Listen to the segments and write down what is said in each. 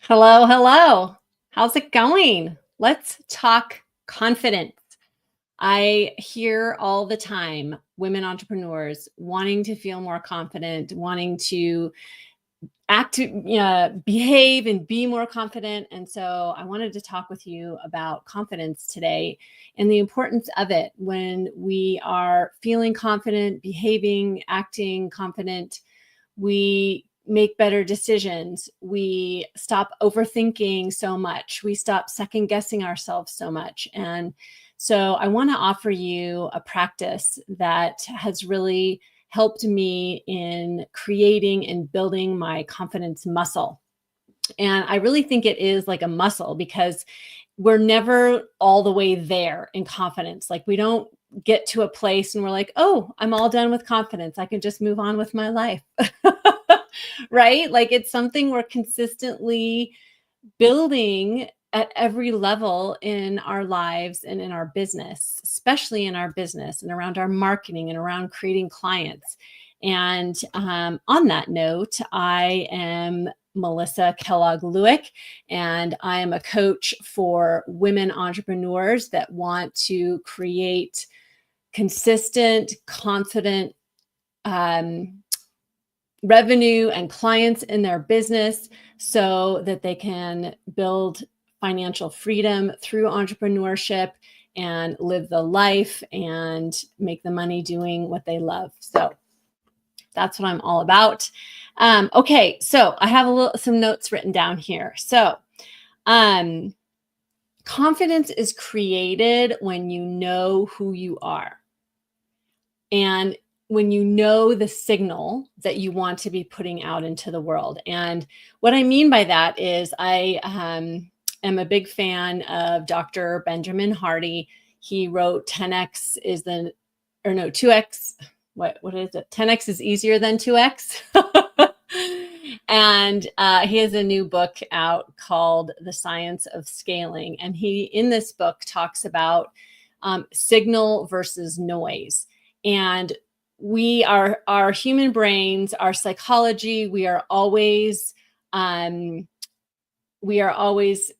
Hello, hello. How's it going? Let's talk confidence. I hear all the time women entrepreneurs wanting to feel more confident, wanting to behave and be more confident. And so I wanted to talk with you about confidence today and the importance of it when we are feeling confident, behaving, acting confident. We make better decisions. We stop overthinking so much. We stop second guessing ourselves so much. And so I want to offer you a practice that has really helped me in creating and building my confidence muscle. And I really think it is like a muscle because we're never all the way there in confidence. Like we don't get to a place and we're like, oh, I'm all done with confidence. I can just move on with my life. Right? Like it's something we're consistently building at every level in our lives and in our business, especially in our business and around our marketing and around creating clients. And on that note, I am Melissa Kellogg Lewick, and I am a coach for women entrepreneurs that want to create consistent, confident um, revenue and clients in their business so that they can build financial freedom through entrepreneurship and live the life and make the money doing what they love. So that's what I'm all about. Okay, so I have some notes written down here. So um, confidence is created when you know who you are. And when you know the signal that you want to be putting out into the world. And what I mean by that is I am a big fan of Dr. Benjamin Hardy. He wrote 10x is the, or no, 2x. What is it? 10x is easier than 2x. And he has a new book out called The Science of Scaling. And he, in this book, talks about signal versus noise. And we are our human brains, our psychology, um, we are always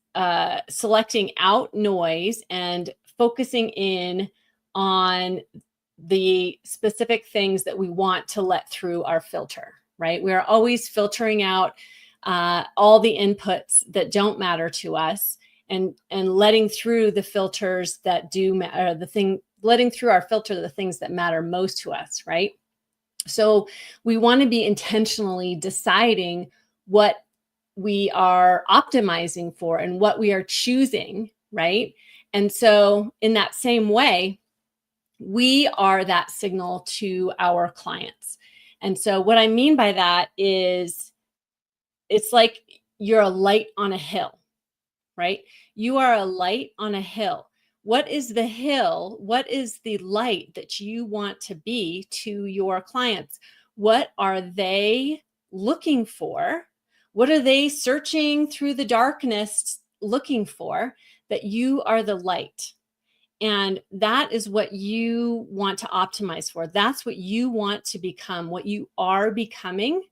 selecting out noise and focusing in on the specific things that we want to let through our filter, right? We are always filtering out all the inputs that don't matter to us and letting through the filters that do matter, letting through our filter the things that matter most to us, right? So we want to be intentionally deciding what we are optimizing for and what we are choosing, right? And so in that same way, we are that signal to our clients. And so what I mean by that is it's like you're a light on a hill, right? You are a light on a hill. What is the hill? What is the light that you want to be to your clients? What are they looking for? What are they searching through the darkness looking for? That you are the light. And that is what you want to optimize for. That's what you want to become, what you are becoming,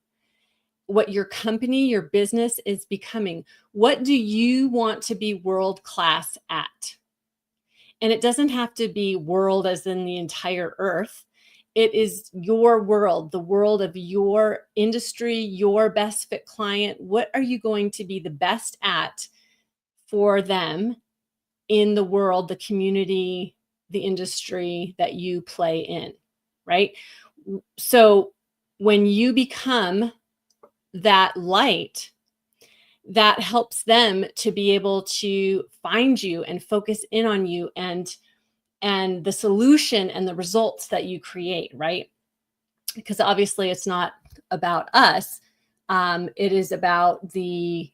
what your company, your business is becoming. What do you want to be world class at? And it doesn't have to be world as in the entire earth. It is your world, the world of your industry, your best fit client. What are you going to be the best at for them in the world, the community, the industry that you play in, right? So when you become that light, that helps them to be able to find you and focus in on you and the solution and the results that you create, right? Because obviously it's not about us. It is about the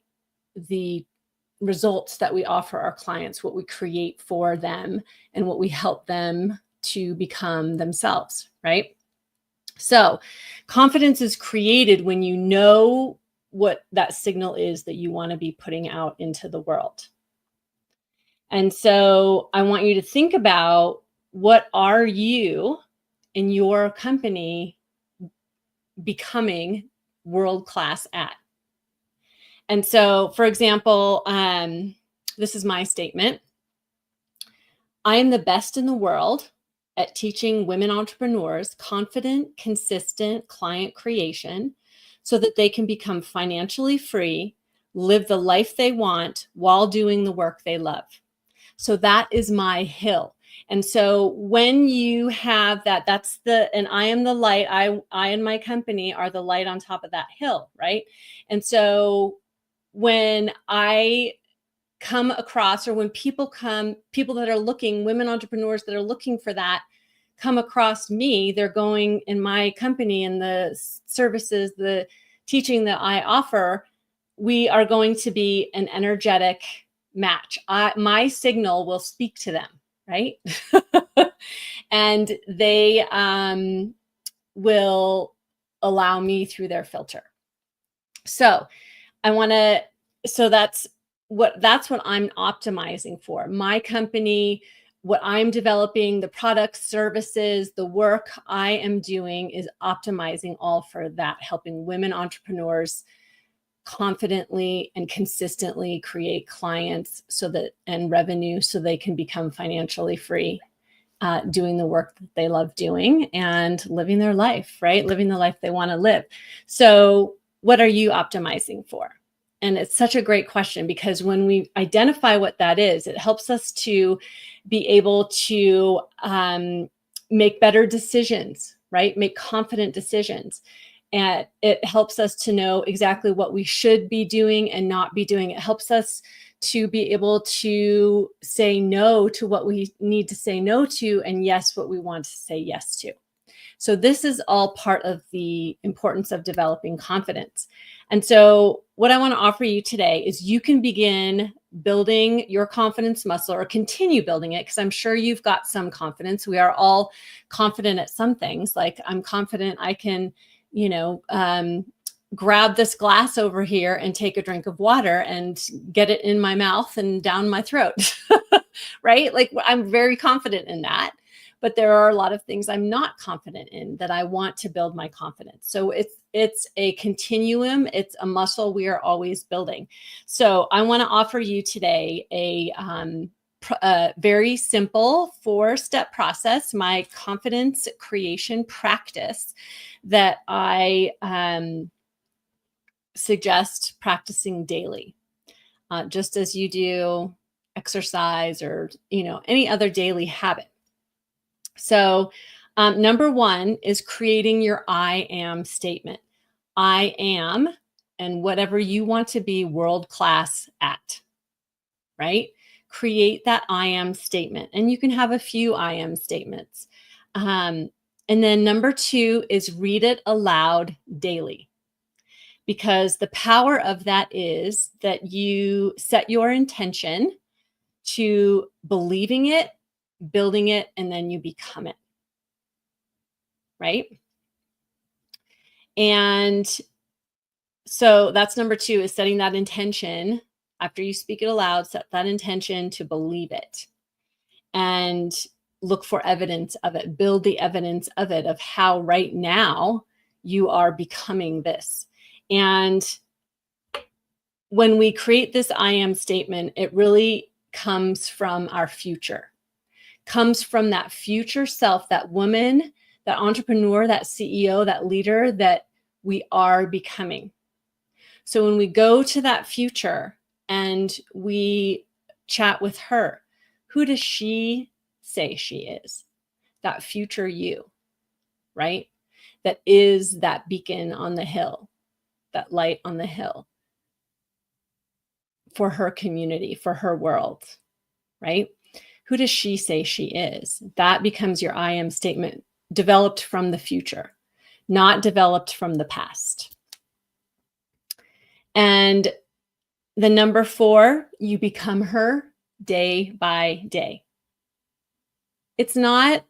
results that we offer our clients, what we create for them, and what we help them to become themselves, right? So, confidence is created when you know what that signal is that you want to be putting out into the world. And so, I want you to think about what are you in your company becoming world class at? And so, for example, this is my statement. I am the best in the world at teaching women entrepreneurs confident, consistent client creation so that they can become financially free, live the life they want while doing the work they love. So that is my hill. And so when you have that, and I am the light, I and my company are the light on top of that hill, right? And so when I come across, or when people that are looking, women entrepreneurs that are looking for that, come across me, they're going in my company and the services, the teaching that I offer, we are going to be an energetic match. My signal will speak to them, right? And they will allow me through their filter. So that's what I'm optimizing for. My company, what I'm developing, the products, services, the work I am doing is optimizing all for that, helping women entrepreneurs confidently and consistently create clients and revenue so they can become financially free, doing the work that they love doing and living their life, right? Living the life they want to live. So what are you optimizing for? And it's such a great question, because when we identify what that is, it helps us to be able to make better decisions, right? Make confident decisions. And it helps us to know exactly what we should be doing and not be doing. It helps us to be able to say no to what we need to say no to, and yes, what we want to say yes to. So this is all part of the importance of developing confidence. And so what I want to offer you today is you can begin building your confidence muscle, or continue building it, because I'm sure you've got some confidence. We are all confident at some things. Like, I'm confident I can, grab this glass over here and take a drink of water and get it in my mouth and down my throat, right? Like, I'm very confident in that. But there are a lot of things I'm not confident in that I want to build my confidence. So it's a continuum. It's a muscle we are always building. So I want to offer you today a very simple 4-step process, my confidence creation practice that I suggest practicing daily, just as you do exercise or any other daily habit. So number 1 is creating your I am statement. I am, and whatever you want to be world class at, right? Create that I am statement. And you can have a few I am statements. And then number 2 is read it aloud daily. Because the power of that is that you set your intention to believing it, building it, and then you become it. Right? And so that's number 2, is setting that intention. After you speak it aloud, set that intention to believe it and look for evidence of it. Build the evidence of it, of how right now you are becoming this. And when we create this I am statement, it really comes from our future, comes from that future self, that woman, that entrepreneur, that CEO, that leader that we are becoming. So when we go to that future and we chat with her, who does she say she is? That future you, right? That is that beacon on the hill, that light on the hill for her community, for her world, right? Who does she say she is? That becomes your I am statement, developed from the future, not developed from the past. And the number 4, you become her day by day. It's not,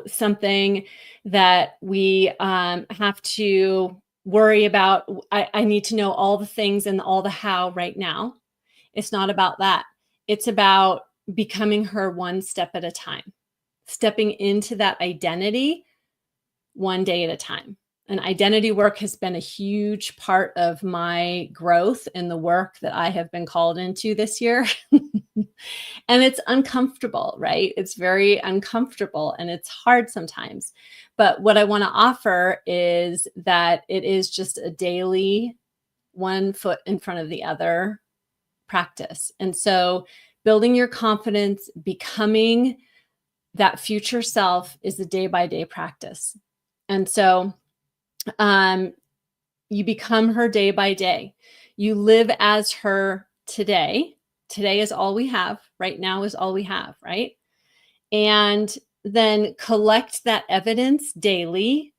something that we have to worry about. I need to know all the things and all the how right now. It's not about that. It's about becoming her one step at a time, stepping into that identity one day at a time. And identity work has been a huge part of my growth in the work that I have been called into this year. And it's uncomfortable, right? It's very uncomfortable and it's hard sometimes. But what I want to offer is that it is just a daily, one foot in front of the other practice. And so building your confidence, becoming that future self is a day by day practice. And so you become her day by day. You live as her today. Today is all we have. Right now is all we have, right? And then collect that evidence daily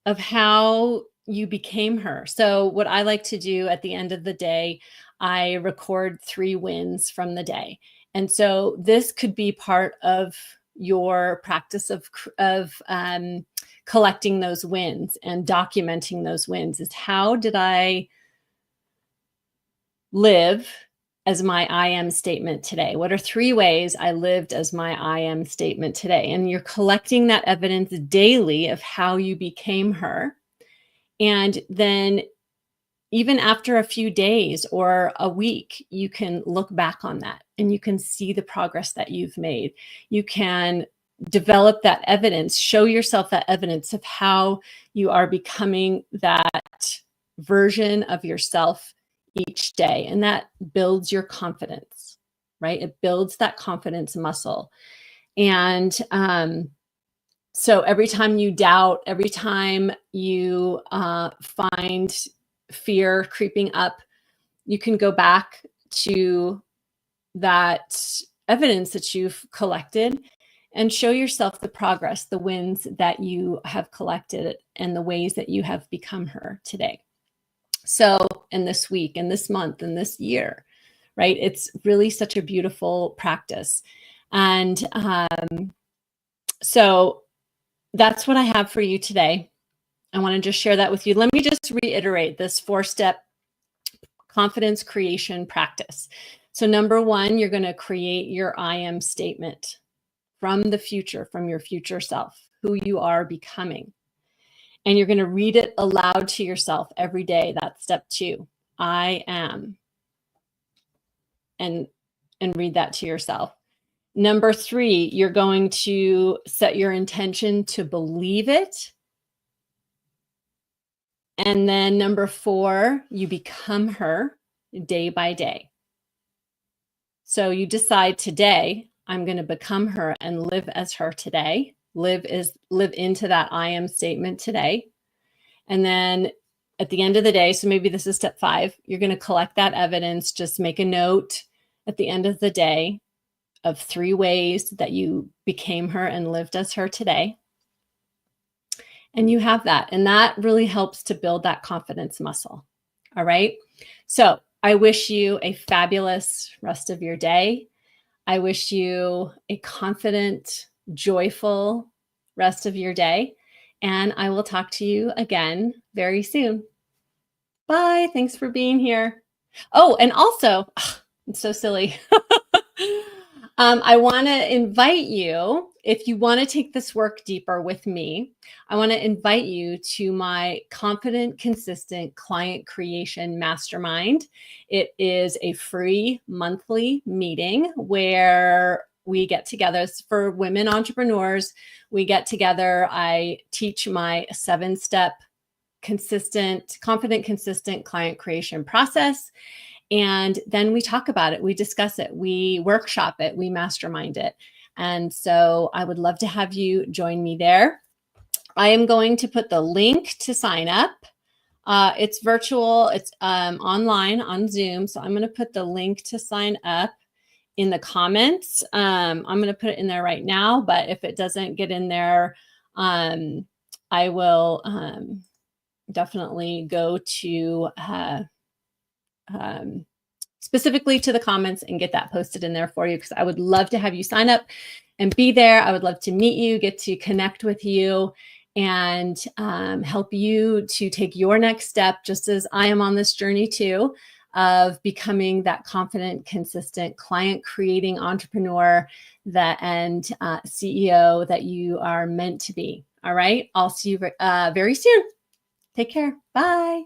of how you became her. So what I like to do at the end of the day, I record 3 wins from the day. And so this could be part of your practice of collecting those wins and documenting those wins. Is how did I live as my I am statement today? What are 3 ways I lived as my I am statement today? And you're collecting that evidence daily of how you became her. And then even after a few days or a week, you can look back on that and you can see the progress that you've made. You can develop that evidence, show yourself that evidence of how you are becoming that version of yourself each day. And that builds your confidence, right? It builds that confidence muscle. And so every time you doubt, every time you find fear creeping up, you can go back to that evidence that you've collected and show yourself the progress, the wins that you have collected, and the ways that you have become her today. So in this week, in this month, in this year, right? It's really such a beautiful practice. And so that's what I have for you today. I want to just share that with you. Let me just reiterate this 4-step confidence creation practice. So number 1, you're going to create your I am statement from the future, from your future self, who you are becoming. And you're going to read it aloud to yourself every day. That's step 2. I am. And read that to yourself. Number 3, you're going to set your intention to believe it. And then number 4, you become her day by day. So you decide today, I'm going to become her and live as her today. Live into that I am statement today. And then at the end of the day, so maybe this is step 5, you're going to collect that evidence. Just make a note at the end of the day of 3 ways that you became her and lived as her today. And you have that. And that really helps to build that confidence muscle. All right. So I wish you a fabulous rest of your day. I wish you a confident, joyful rest of your day. And I will talk to you again very soon. Bye. Thanks for being here. Oh, and also, I'm so silly. I want to invite you, if you want to take this work deeper with me, I want to invite you to my Confident, Consistent Client Creation Mastermind. It is a free monthly meeting where we get together. It's for women entrepreneurs. We get together. I teach my 7-step confident, consistent client creation process. And then we talk about it, we discuss it, we workshop it, we mastermind it. And so I would love to have you join me there. I am going to put the link to sign up. It's virtual, it's online on Zoom. So I'm going to put the link to sign up in the comments. I'm going to put it in there right now, but if it doesn't get in there, I will definitely go to specifically to the comments and get that posted in there for you, because I would love to have you sign up and be there. I would love to meet you, get to connect with you, and help you to take your next step, just as I am on this journey too, of becoming that confident, consistent, client creating entrepreneur and CEO that you are meant to be. All right. I'll see you very soon. Take care. Bye.